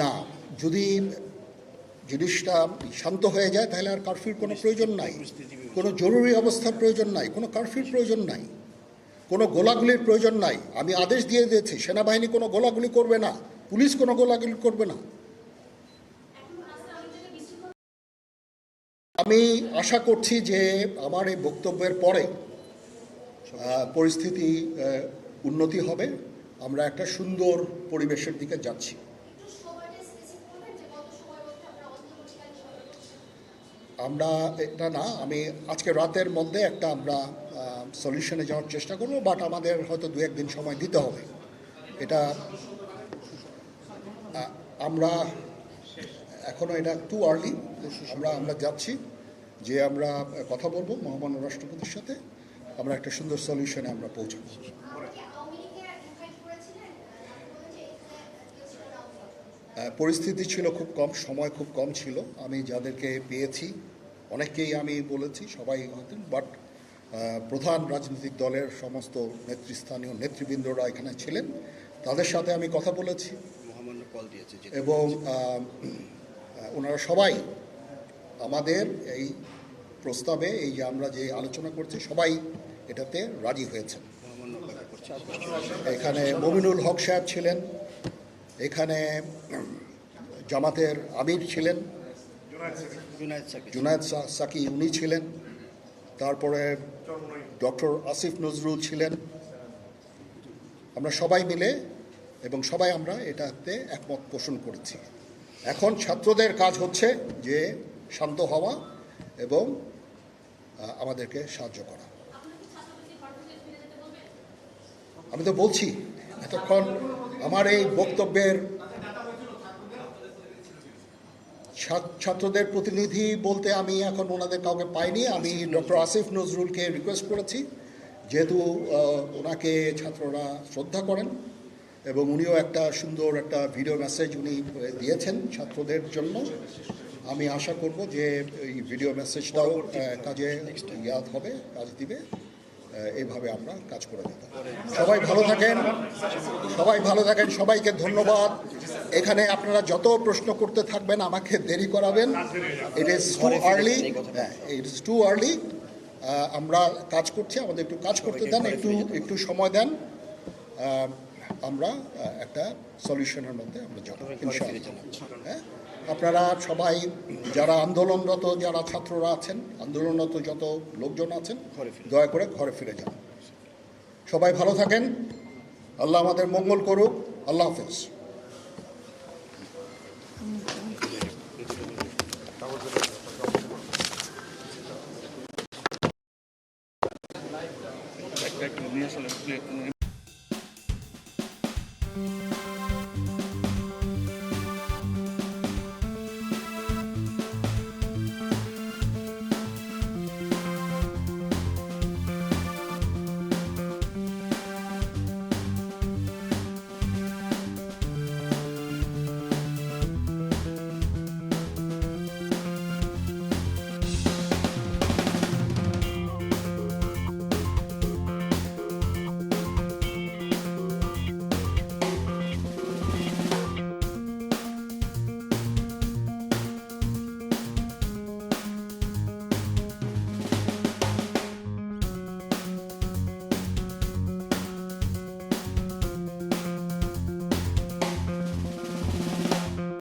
না, যদি জিনিসটা শান্ত হয়ে যায় তাহলে আর কারফিউর কোনো প্রয়োজন নাই, কোনো জরুরি অবস্থার প্রয়োজন নাই, কোনো কারফিউর প্রয়োজন নাই, কোনো গোলাগুলির প্রয়োজন নাই। আমি আদেশ দিয়ে দিয়েছি সেনাবাহিনী কোনো গোলাগুলি করবে না, পুলিশ কোনো গোলাগুলি করবে না। আমি আশা করছি যে আমার এই বক্তব্যের পরে পরিস্থিতি উন্নতি হবে, আমরা একটা সুন্দর পরিবেশের দিকে যাচ্ছি। আমরা এটা না, আমি আজকে রাতের মধ্যে একটা আমরা সলিউশনে যাওয়ার চেষ্টা করব, বাট আমাদের হয়তো 2-1 দিন সময় দিতে হবে। এটা আমরা এখনও এটা টু আর্লি, আমরা যাচ্ছি যে আমরা কথা বলবো মহামান্য রাষ্ট্রপতির সাথে, আমরা একটা সুন্দর সলিউশনে আমরা পৌঁছাবো। পরিস্থিতি ছিল খুব কম, সময় খুব কম ছিল। আমি যাদেরকে পেয়েছি অনেককেই আমি বলেছি, সবাই হতেন, বাট প্রধান রাজনৈতিক দলের সমস্ত নেতৃস্থানীয় নেতৃবৃন্দরা এখানে ছিলেন, তাদের সাথে আমি কথা বলেছি এবং ওনারা সবাই আমাদের এই প্রস্তাবে, এই যে আমরা যে আলোচনা করছি, সবাই এটাতে রাজি হয়েছেন। এখানে মমিনুল হক সাহেব ছিলেন, এখানে জামাতের আমির ছিলেন, জুনায়েদ সাকি উনি ছিলেন, তারপরে ডক্টর আসিফ নজরুল ছিলেন। আমরা সবাই মিলে এবং সবাই আমরা এটাতে একমত পোষণ করেছি। এখন ছাত্রদের কাজ হচ্ছে যে শান্ত হওয়া এবং আমাদেরকে সাহায্য করা। আমি তো বলছি এতক্ষণ আমার এই বক্তব্যের ছাত্রদের প্রতিনিধি বলতে আমি এখন ওনাদের কাউকে পাইনি। আমি ডক্টর আসিফ নজরুলকে রিকোয়েস্ট করেছি, যেহেতু ওনাকে ছাত্ররা শ্রদ্ধা করেন এবং উনিও একটা সুন্দর একটা ভিডিও মেসেজ উনি দিয়েছেন ছাত্রদের জন্য। আমি আশা করব যে এই ভিডিও মেসেজটাও কাজে হবে, কাজ দিবে। এইভাবে আমরা কাজ করে দিতে। সবাই ভালো থাকেন, সবাইকে ধন্যবাদ। এখানে আপনারা যত প্রশ্ন করতে থাকবেন আমাকে দেরি করাবেন। It is too early. আমরা কাজ করছি, আমাদের একটু কাজ করতে দেন, একটু সময় দেন, আমরা একটা সলিউশনের মধ্যে আমরা যাব ইনশাআল্লাহ। হ্যাঁ, আপনারা সবাই যারা আন্দোলনরত, যারা ছাত্ররা আছেন, আন্দোলনরত যত লোকজন আছেন, দয়া করে ঘরে ফিরে যান। সবাই ভালো থাকেন, আল্লাহ আমাদের মঙ্গল করুক। আল্লাহ হাফেজ। একটা